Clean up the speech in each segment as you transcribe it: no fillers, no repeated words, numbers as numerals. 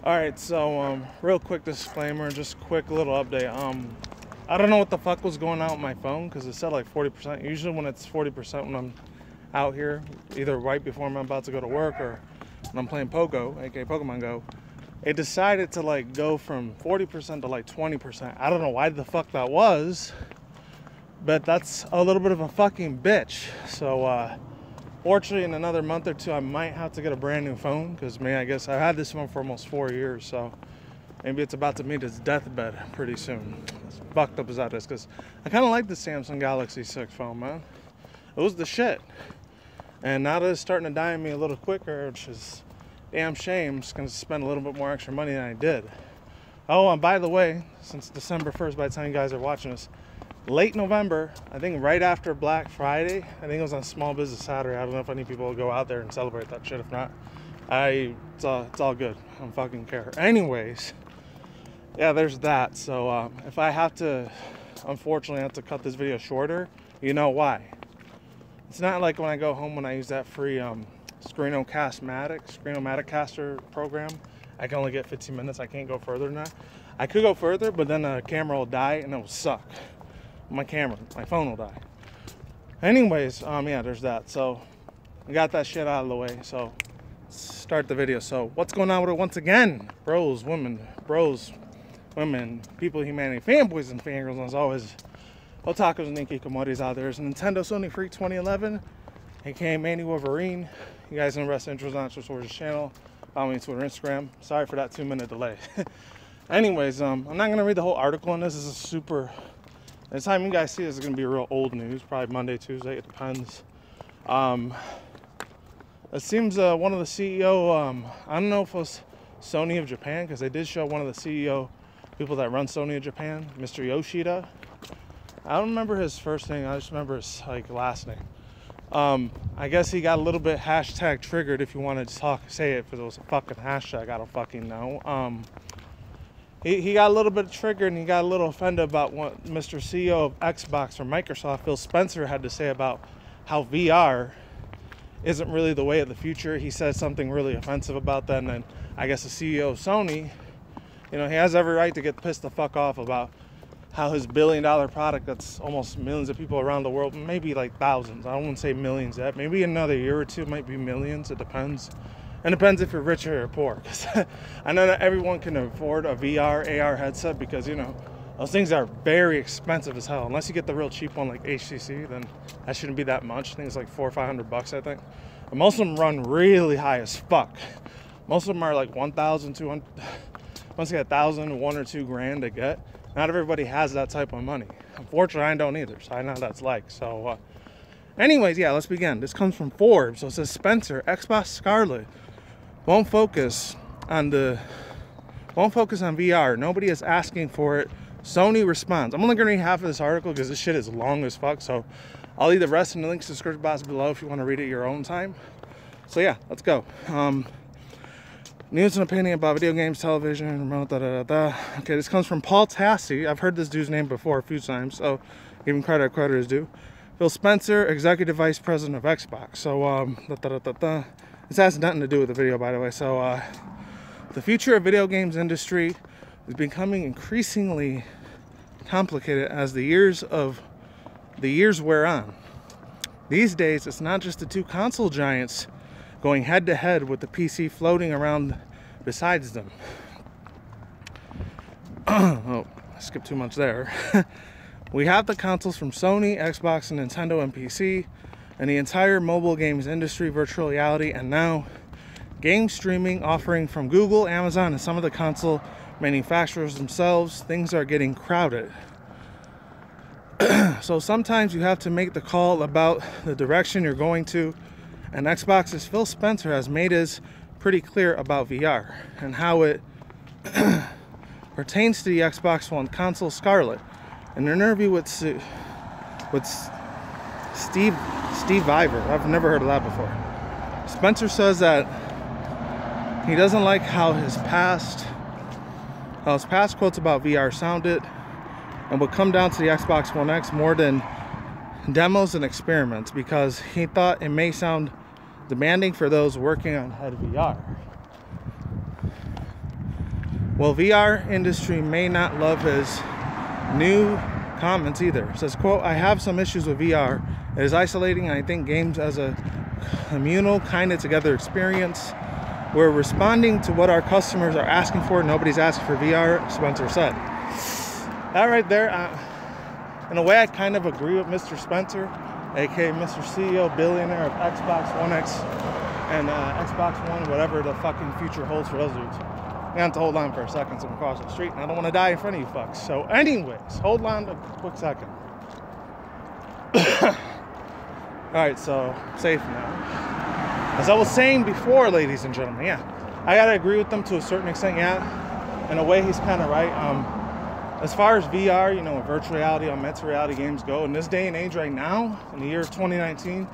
Alright, so real quick disclaimer, just quick little update. I don't know what the fuck was going on with my phone because it said like 40%. Usually when it's 40% when I'm out here, either right before I'm about to go to work or when I'm playing Pogo, aka Pokemon Go, it decided to like go from 40% to like 20%. I don't know why the fuck that was, but that's a little bit of a fucking bitch. So fortunately, in another month or two, I might have to get a brand new phone because, man, I guess I've had this phone for almost 4 years, so maybe it's about to meet its deathbed pretty soon. As fucked up as that is, because I kind of like the Samsung Galaxy 6 phone, man. It was the shit. And now that it's starting to die on me a little quicker, which is a damn shame, I'm just going to spend a little bit more extra money than I did. Oh, and by the way, since December 1st, by the time you guys are watching this, late November, I think right after Black Friday, I think it was on Small Business Saturday. I don't know if any people will go out there and celebrate that shit. If not, it's all good. I don't fucking care. Anyways, yeah, there's that. So if I have to, unfortunately, have to cut this video shorter, you know why. It's not like when I go home when I use that free Screenomaticaster caster program. I can only get 15 minutes. I can't go further than that. I could go further, but then the camera will die and it will suck. My phone will die. Anyways, yeah, there's that. So I got that shit out of the way. So let's start the video. So what's going on with it once again? Bros, women, people, humanity, fanboys and fangirls, and as always, otakus and inkikomori's out there. There's Nintendo Sony Freak 2011, aka Manny Wolverine. You guys know Rest Intros on Source's channel. Follow me on Twitter, Instagram. Sorry for that 2-minute delay. Anyways, I'm not gonna read the whole article on this. This is super. By the time you guys see this, it's going to be real old news, probably Monday, Tuesday, it depends. It seems one of the CEO, I don't know if it was Sony of Japan, because they did show one of the CEO people that run Sony of Japan, Mr. Yoshida. I don't remember his first name, I just remember his last name. I guess he got a little bit hashtag triggered, if you want to say it, because it was a fucking hashtag, I don't fucking know. He got a little bit triggered and he got a little offended about what Mr. CEO of Xbox or Microsoft, Phil Spencer, had to say about how VR isn't really the way of the future. He said something really offensive about that, and then I guess the CEO of Sony, you know, he has every right to get pissed the fuck off about how his billion-dollar product that's almost millions of people around the world, maybe like thousands, I wouldn't say millions yet, maybe another year or two, might be millions, it depends. And it depends if you're rich or poor, because I know not everyone can afford a VR, AR headset, because, you know, those things are very expensive as hell. Unless you get the real cheap one like HTC, then that shouldn't be that much. I think it's like $400 or $500, I think. And most of them run really high as fuck. Most of them are like 1,200, once you get 1,000, 1 or 2 grand to get. Not everybody has that type of money. Unfortunately, I don't either, so I know what that's like. So, anyways, yeah, let's begin. This comes from Forbes. So it says Spencer, Xbox Scarlet won't focus on VR. Nobody is asking for it. Sony responds. I'm only gonna read half of this article because this shit is long as fuck. So I'll leave the rest in the links in the description box below if you want to read it your own time. So yeah, let's go. News and opinion about video games, television, remote, Okay, this comes from Paul Tassi. I've heard this dude's name before a few times, so give him credit where credit is due. Phil Spencer, Executive Vice President of Xbox. So this has nothing to do with the video, by the way. So the future of video games industry is becoming increasingly complicated as the years wear on. These days, it's not just the two console giants going head to head with the PC floating around besides them. Oh, I skipped too much there. We have the consoles from Sony, Xbox, and Nintendo and PC, and the entire mobile games industry, virtual reality, and now game streaming offering from Google, Amazon, and some of the console manufacturers themselves. Things are getting crowded. So sometimes you have to make the call about the direction you're going to, and Xbox's Phil Spencer has made his pretty clear about VR and how it pertains to the Xbox One console Scarlet. In an interview with Steve Viver, I've never heard of that before, Spencer says that he doesn't like how his past quotes about VR sounded, and would come down to the Xbox One X more than demos and experiments, because he thought it may sound demanding for those working on head VR. Well, VR industry may not love his new comments either. It says, quote, I have some issues with VR. It is isolating, and I think games as a communal kind of together experience. We're responding to what our customers are asking for. Nobody's asking for VR, Spencer said. That right there, in a way, I kind of agree with Mr. Spencer, aka Mr. CEO, billionaire of Xbox One X and Xbox One, whatever the fucking future holds for those dudes. I have to hold on for a second so I'm across the street, and I don't want to die in front of you fucks. So anyways, hold on a quick second. Alright, so safe now. As I was saying before, ladies and gentlemen, yeah, I gotta agree with them to a certain extent, yeah. In a way, he's kind of right. As far as VR, you know, virtual reality, augmented reality games go, in this day and age right now, in the year of 2019,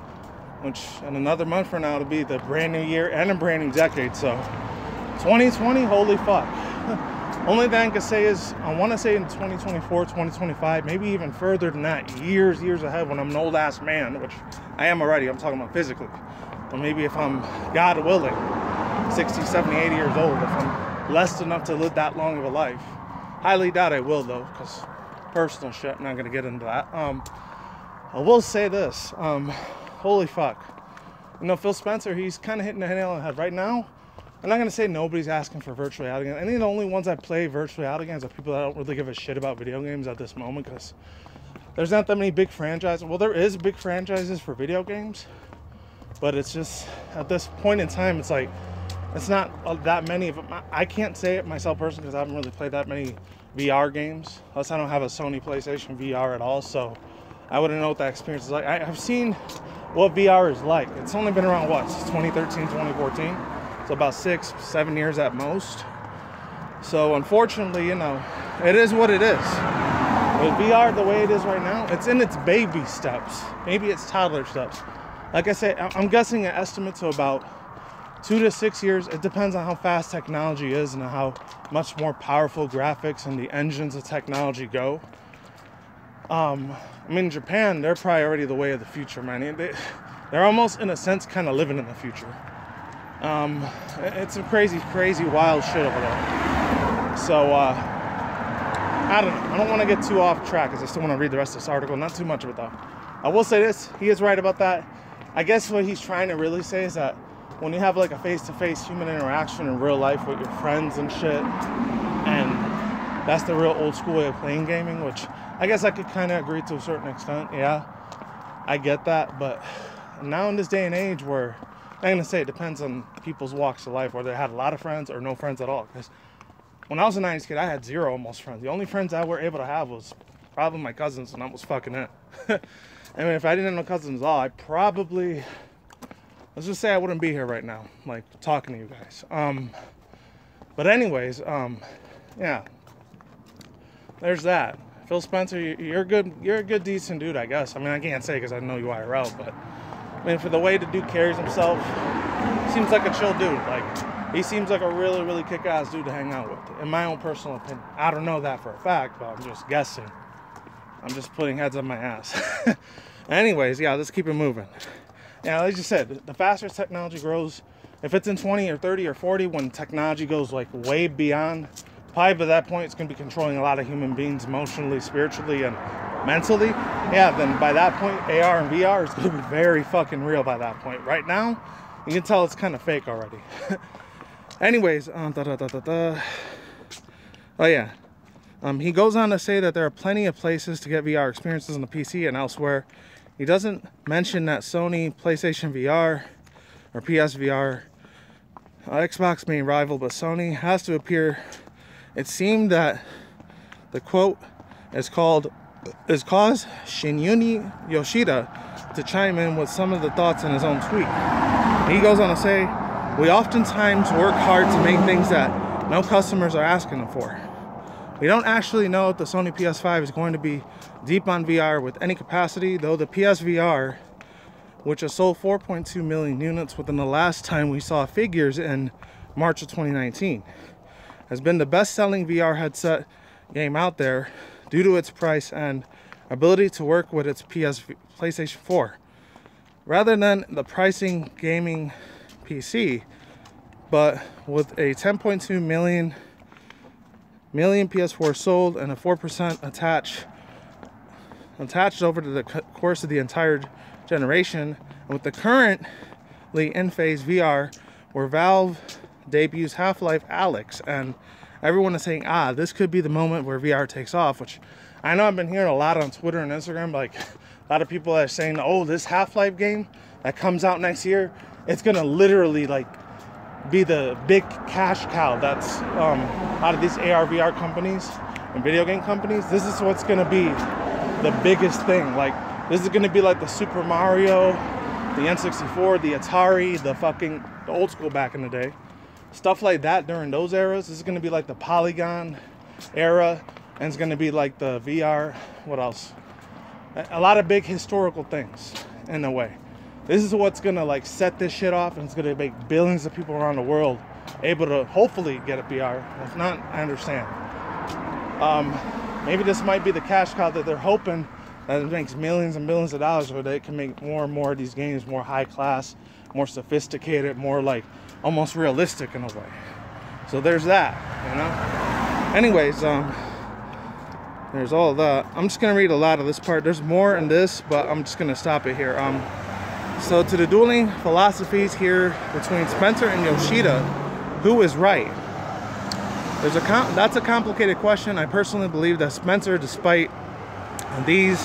which in another month from now, it'll be the brand new year and a brand new decade, so 2020, holy fuck. Only thing I can say is, I want to say in 2024, 2025, maybe even further than that, years ahead when I'm an old ass man, which I am already, I'm talking about physically. Or maybe if I'm, God willing, 60, 70, 80 years old, if I'm blessed enough to live that long of a life. Highly doubt I will though, because personal shit, I'm not going to get into that. I will say this, holy fuck. You know, Phil Spencer, he's kind of hitting the nail on the head right now. I'm not going to say nobody's asking for virtual reality games. I think the only ones that play virtual reality games are people that don't really give a shit about video games at this moment, because there's not that many big franchises. Well, there is big franchises for video games, but it's just, at this point in time, it's like, it's not that many of them. I can't say it myself personally because I haven't really played that many VR games. Plus, I don't have a Sony PlayStation VR at all, so I wouldn't know what that experience is like. I've seen what VR is like. It's only been around, what, 2013, 2014? So about 6-7 years at most. So unfortunately, you know, it is what it is. With VR the way it is right now, it's in its baby steps. Maybe it's toddler steps. Like I said, I'm guessing an estimate to about 2 to 6 years. It depends on how fast technology is and how much more powerful graphics and the engines of technology go. I mean, Japan, they're probably already the way of the future, man. They're almost, in a sense, kind of living in the future. It's some crazy, wild shit over there. So, I don't know. I don't want to get too off track because I still want to read the rest of this article. Not too much of it, though. I will say this. He is right about that. I guess what he's trying to really say is that when you have like a face-to-face human interaction in real life with your friends and shit, and that's the real old school way of playing gaming, which I guess I could kind of agree to a certain extent. Yeah, I get that. But now in this day and age where, I'm going to say it depends on people's walks of life, whether they had a lot of friends or no friends at all. Because when I was a 90s kid, I had zero almost friends. The only friends I were able to have was probably my cousins, and that was fucking it. I mean, if I didn't have no cousins at all, I probably, let's just say I wouldn't be here right now, like, talking to you guys. But anyways, yeah, there's that. Phil Spencer, you're a good, decent dude, I guess. I mean, I can't say because I know you IRL, but I mean, for the way the dude carries himself, seems like a chill dude. Like, he seems like a really kick-ass dude to hang out with, in my own personal opinion. I don't know that for a fact, but I'm just guessing. I'm just putting heads on my ass. Anyways, yeah, let's keep it moving. Yeah, like you said, the faster technology grows, if it's in 20 or 30 or 40, when technology goes like way beyond, probably by that point it's going to be controlling a lot of human beings emotionally, spiritually, and mentally. Yeah, then by that point, AR and VR is going to be very fucking real by that point. Right now, you can tell it's kind of fake already. Anyways, oh yeah. He goes on to say that there are plenty of places to get VR experiences on the PC and elsewhere. He doesn't mention that Sony, PlayStation VR, or PSVR, Xbox main rival, but Sony has to appear. It seemed that the quote is caused Shenjue Yoshida to chime in with some of the thoughts in his own tweet. He goes on to say, "We oftentimes work hard to make things that no customers are asking them for. We don't actually know if the Sony PS5 is going to be deep on VR with any capacity, though the PSVR, which has sold 4.2 million units within the last time we saw figures in March of 2019, has been the best-selling VR headset game out there due to its price and ability to work with its PlayStation 4. Rather than the pricing gaming PC, but with a 10.2 million million PS4 sold and a 4% attached over to the course of the entire generation. And with the currently in phase VR, where Valve debuts Half-Life Alyx, and everyone is saying, this could be the moment where VR takes off, which I know I've been hearing a lot on Twitter and Instagram, like a lot of people are saying, oh, this Half-Life game that comes out next year, it's gonna literally like be the big cash cow that's out of these AR VR companies and video game companies. This is what's gonna be the biggest thing. Like, this is gonna be like the Super Mario, the N64, the Atari, the old school back in the day. Stuff like that during those eras. This is gonna be like the Polygon era, and it's gonna be like the VR, what else? A lot of big historical things in a way. This is what's gonna like set this shit off, and it's gonna make billions of people around the world able to hopefully get a VR. If not, I understand. Maybe this might be the cash cow that they're hoping, that it makes millions and millions of dollars, where they can make more and more of these games more high class, more sophisticated, more like almost realistic in a way. So there's that, you know. Anyways, there's all of that. I'm just gonna read a lot of this part. There's more in this, but I'm just gonna stop it here. So to the dueling philosophies here between Spencer and Yoshida, who is right? That's a complicated question. I personally believe that Spencer, despite these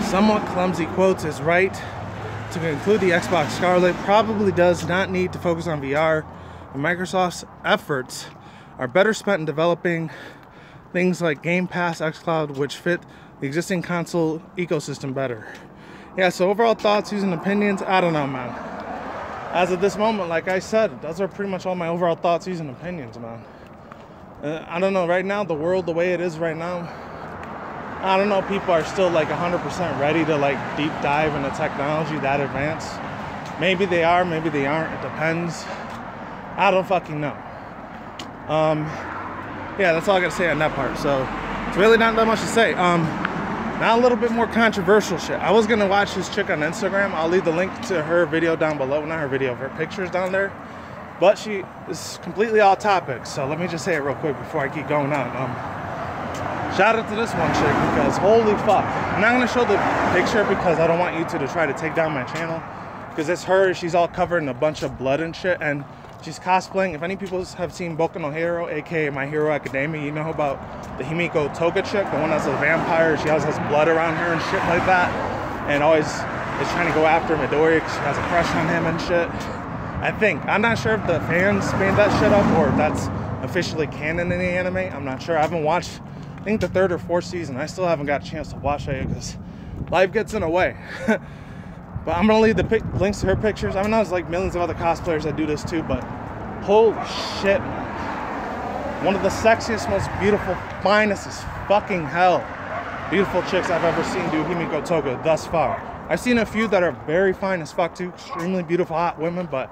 somewhat clumsy quotes, is right to conclude the Xbox Scarlet probably does not need to focus on VR, and Microsoft's efforts are better spent in developing things like Game Pass, xCloud, which fit the existing console ecosystem better. Yeah, so overall thoughts, views, and opinions, I don't know, man. As of this moment, like I said, those are pretty much all my overall thoughts, views, and opinions, man. I don't know, right now, the world, the way it is right now, I don't know if people are still like 100% ready to like deep dive into technology that advanced. Maybe they are, maybe they aren't, it depends. I don't fucking know. Yeah, that's all I gotta say on that part. So it's really not that much to say. Now a little bit more controversial shit. I was gonna watch this chick on Instagram. I'll leave the link to her video down below. Not her video, her pictures down there. But she is completely off topic. So let me just say it real quick before I keep going on. Shout out to this one chick, because holy fuck. I'm not gonna show the picture because I don't want YouTube to try to take down my channel. Because it's her, she's all covered in a bunch of blood and shit, and she's cosplaying. If any people have seen Boku no Hero, aka My Hero Academia, you know about the Himiko Toga chick, the one that's a vampire. She always has blood around her and shit like that, and always is trying to go after Midori because she has a crush on him and shit. I think. I'm not sure if the fans made that shit up or if that's officially canon in the anime. I'm not sure. I haven't watched, I think, the 3rd or 4th season. I still haven't got a chance to watch it because life gets in the way. But I'm gonna leave the links to her pictures. I mean, there's like millions of other cosplayers that do this too, but holy shit, man. One of the sexiest, most beautiful, finest as fucking hell beautiful chicks I've ever seen do Himiko Toga thus far. I've seen a few that are very fine as fuck too, extremely beautiful, hot women, but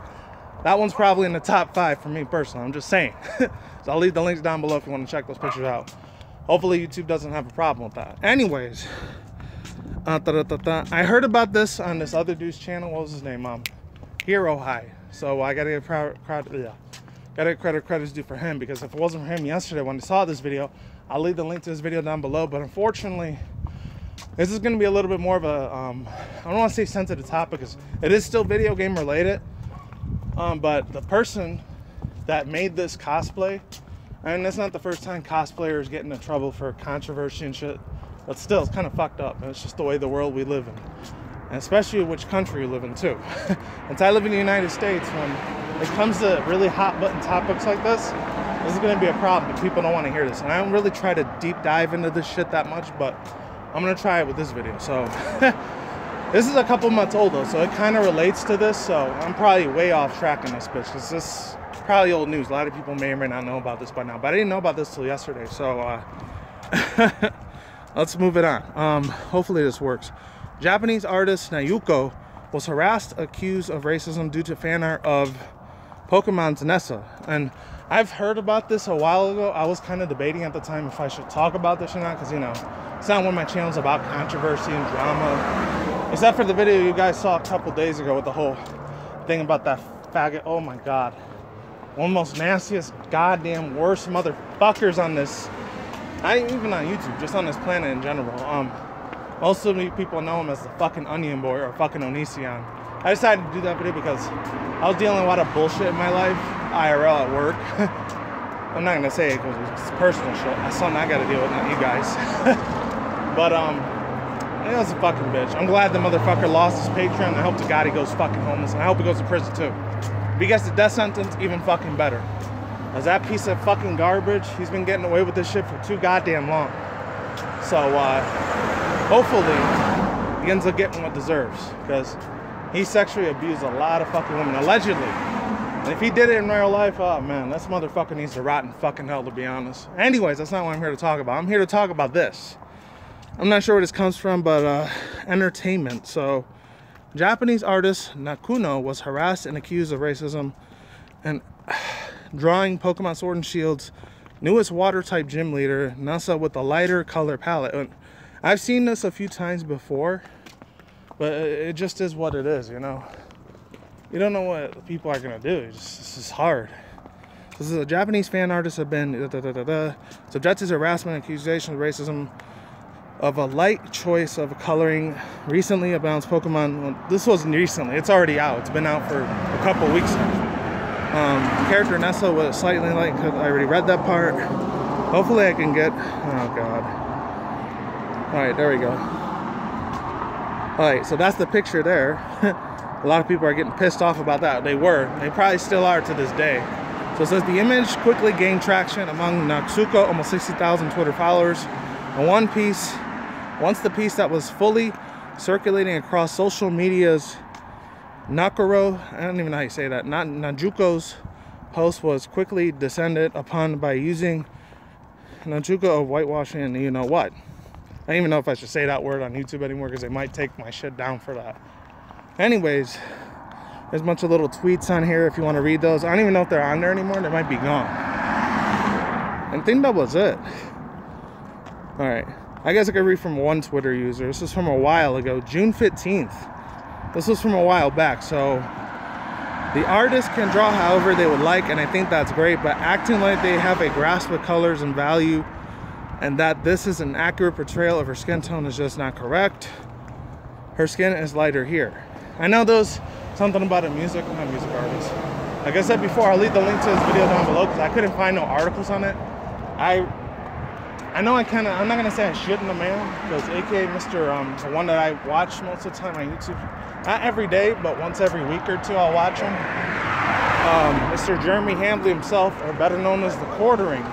that one's probably in the top 5 for me personally. I'm just saying. So I'll leave the links down below if you want to check those pictures out. Hopefully YouTube doesn't have a problem with that. Anyways, I heard about this on this other dude's channel. What was his name? Hero High. So I gotta give credit's due for him, because if it wasn't for him yesterday when I saw this video, I'll leave the link to this video down below. But unfortunately, this is gonna be a little bit more of a I don't want to say sensitive topic, because it is still video game related. But the person that made this cosplay, and it's not the first time cosplayers get into trouble for controversy and shit, but still, it's kind of fucked up. And it's just the way the world we live in, and especially which country you live in too. Since I live in the United States, when it comes to really hot button topics like this is going to be a problem. But people don't want to hear this, and I don't really try to deep dive into this shit that much, but I'm going to try it with this video. So this is a couple months old though, so it kind of relates to this. So I'm probably way off track in this bitch, because this is probably old news. A lot of people may or may not know about this by now, but I didn't know about this till yesterday. So let's move it on. Hopefully this works. Japanese artist Nayuko was harassed, accused of racism due to fan art of Pokemon's Nessa. And I've heard about this a while ago. I was kind of debating at the time if I should talk about this or not, because, you know, it's not one of my channels about controversy and drama, except for the video you guys saw a couple days ago with the whole thing about that faggot. Oh my god, one of the most nastiest, goddamn worst motherfuckers on this Not even on YouTube, just on this planet in general. Most of the people know him as the fucking Onion Boy or fucking Onision. I decided to do that video because I was dealing with a lot of bullshit in my life, IRL at work. I'm not gonna say it because it's personal shit. That's something I gotta deal with, not you guys. But it was a fucking bitch. I'm glad the motherfucker lost his Patreon. I hope to God he goes fucking homeless, and I hope he goes to prison too. If he gets the death sentence, even fucking better. As that piece of fucking garbage, he's been getting away with this shit for too goddamn long. So hopefully he ends up getting what deserves, because he sexually abused a lot of fucking women, allegedly. And if he did it in real life, oh man, this motherfucker needs to rot in fucking hell, to be honest. Anyways, that's not what I'm here to talk about. I'm here to talk about this. I'm not sure where this comes from, but entertainment. So, Japanese artist Nakuno was harassed and accused of racism and drawing Pokemon Sword and Shield's newest water-type gym leader, Nasa, with a lighter color palette. And I've seen this a few times before, but it just is what it is, you know. You don't know what people are gonna do. This is hard. This is a Japanese fan artist have been subjected to harassment and accusation of racism of a light choice of coloring recently announced Pokemon. Well, this wasn't recently, it's already out. It's been out for a couple weeks now. Character Nessa was slightly light, because I already read that part. Hopefully I can get, oh god. Alright, there we go. Alright, so that's the picture there. A lot of people are getting pissed off about that. They were. They probably still are to this day. So it says the image quickly gained traction among Natsuko, almost 60,000 Twitter followers. And once the piece that was fully circulating across social media's Nakuro, I don't even know how you say that, Najuko's post was quickly descended upon by using Najuko of whitewashing and you know what. I don't even know if I should say that word on YouTube anymore because they might take my shit down for that. Anyways, there's a bunch of little tweets on here if you want to read those. I don't even know if they're on there anymore. They might be gone. And I think that was it. Alright. I guess I could read from one Twitter user. This is from a while ago, June 15th. This was from a while back. So the artists can draw however they would like, and I think that's great, but acting like they have a grasp of colors and value and that this is an accurate portrayal of her skin tone is just not correct. Her skin is lighter here. I know there's something about a music artist. Like I said before, I'll leave the link to this video down below because I couldn't find no articles on it. I know I'm not gonna say I shouldn't have, man, because AKA Mr. The one that I watch most of the time on YouTube, not every day, but once every week or two I'll watch him. Mr. Jeremy Hambley himself, or better known as the Quartering.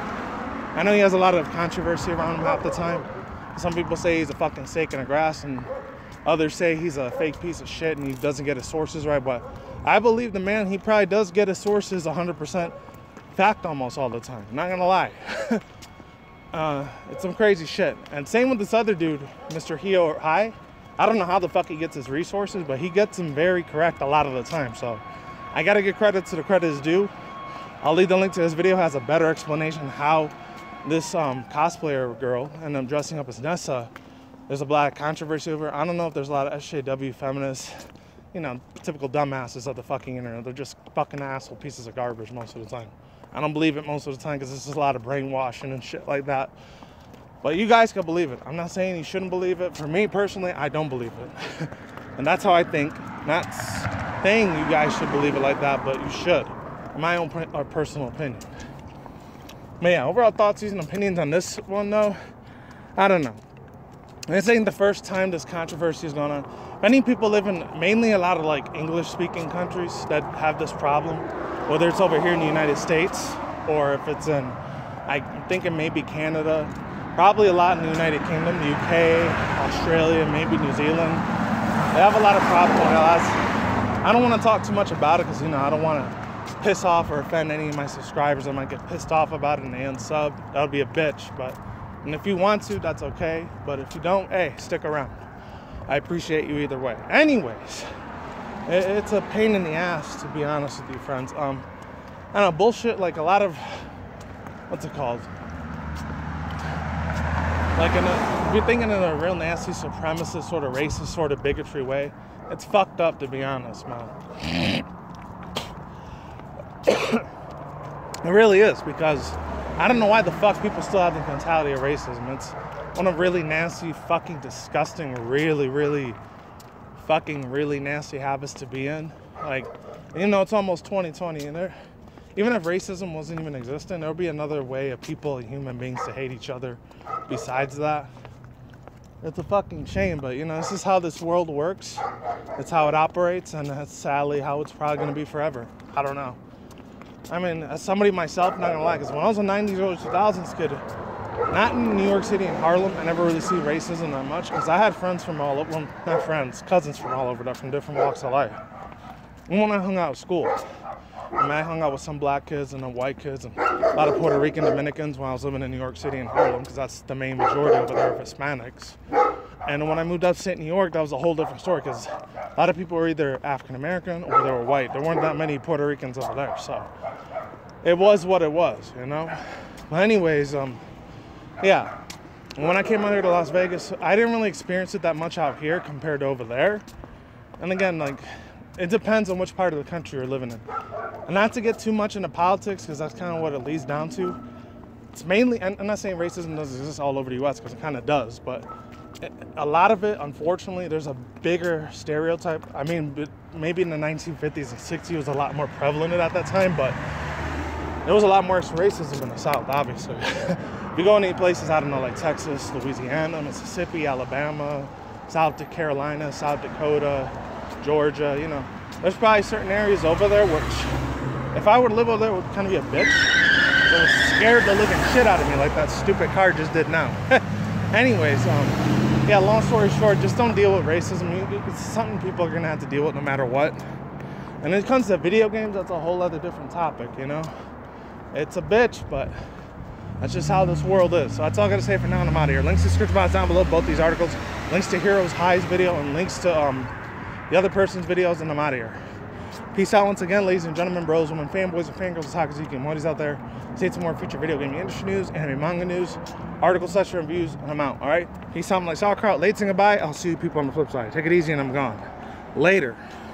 I know he has a lot of controversy around him half the time. Some people say he's a fucking snake in the grass, and others say he's a fake piece of shit and he doesn't get his sources right, but I believe the man, he probably does get his sources 100% fact almost all the time. I'm not gonna lie. It's some crazy shit. And same with this other dude, Mr. Hio Hai. I don't know how the fuck he gets his resources, but he gets them very correct a lot of the time. So I gotta give credit to the credit is due. I'll leave the link to this video. It has a better explanation how this cosplayer girl ended up dressing up as Nessa. There's a lot of controversy over it. I don't know if there's a lot of SJW feminists, you know, typical dumbasses of the fucking internet. They're just fucking asshole pieces of garbage most of the time. I don't believe it most of the time because this is a lot of brainwashing and shit like that. But you guys can believe it. I'm not saying you shouldn't believe it. For me personally, I don't believe it. And that's how I think. Not saying you guys should believe it like that, but you should. In my own personal opinion. But yeah, overall thoughts and opinions on this one though, I don't know. This ain't the first time this controversy is going on. Many people live in mainly a lot of like English speaking countries that have this problem. Whether it's over here in the United States or if it's in, I'm thinking maybe Canada. Probably a lot in the United Kingdom, the UK, Australia, maybe New Zealand. They have a lot of problems with it. I don't want to talk too much about it because, you know, I don't want to piss off or offend any of my subscribers. I might get pissed off about it and they unsub. That would be a bitch. And if you want to, that's okay. But if you don't, hey, stick around. I appreciate you either way. Anyways, it's a pain in the ass, to be honest with you, friends. I don't know, bullshit, like a lot of, what's it called? Like, if you're thinking in a real nasty supremacist, sort of racist, sort of bigotry way, it's fucked up, to be honest, man. It really is, because I don't know why the fuck people still have the mentality of racism. It's one of really nasty, fucking disgusting, really fucking really nasty habits to be in. Like, you know, it's almost 2020, and even if racism wasn't even existing, there would be another way of people and human beings to hate each other besides that. It's a fucking shame, but you know, this is how this world works. It's how it operates, and that's sadly how it's probably going to be forever. I don't know. I mean, as somebody myself, not gonna lie, because when I was a 90s, early 2000s kid, not in New York City and Harlem, I never really see racism that much, because I had friends from all over, well, not friends, cousins from all over, from different walks of life. And when I hung out at school, I mean, I hung out with some black kids and some white kids and a lot of Puerto Rican Dominicans when I was living in New York City and Harlem, because that's the main majority over there of Hispanics. And when I moved upstate New York, that was a whole different story, because a lot of people were either African American or they were white. There weren't that many Puerto Ricans over there, so it was what it was, you know? But anyways, yeah. When I came out here to Las Vegas, I didn't really experience it that much out here compared to over there. And again, like, it depends on which part of the country you're living in. And not to get too much into politics, because that's kind of what it leads down to. It's mainly, and I'm not saying racism doesn't exist all over the US, because it kind of does, but a lot of it, unfortunately, there's a bigger stereotype. I mean, maybe in the 1950s and 60s it was a lot more prevalent at that time, but there was a lot more racism in the South, obviously. If you go any places, I don't know, like Texas, Louisiana, Mississippi, Alabama, South Carolina, South Dakota, Georgia, you know, there's probably certain areas over there which, if I were to live over there, would kind of be a bitch. It was scared the living shit out of me like that stupid car just did now. Anyways, yeah, long story short, just don't deal with racism. It's something people are gonna have to deal with no matter what. And when it comes to video games, that's a whole other different topic, you know? It's a bitch, but that's just how this world is. So that's all I gotta say for now, and I'm out of here. Links to the description box down below, both these articles. Links to Heroes High's video and links to the other person's videos, and I'm out of here. Peace out once again, ladies and gentlemen, bros, women, fanboys, and fangirls, Takazaki and Modis out there. Stay tuned for more future video gaming industry news, anime manga news, article section reviews, and I'm out, alright? Peace out, like sauerkraut, late saying goodbye. I'll see you people on the flip side. Take it easy, and I'm gone. Later.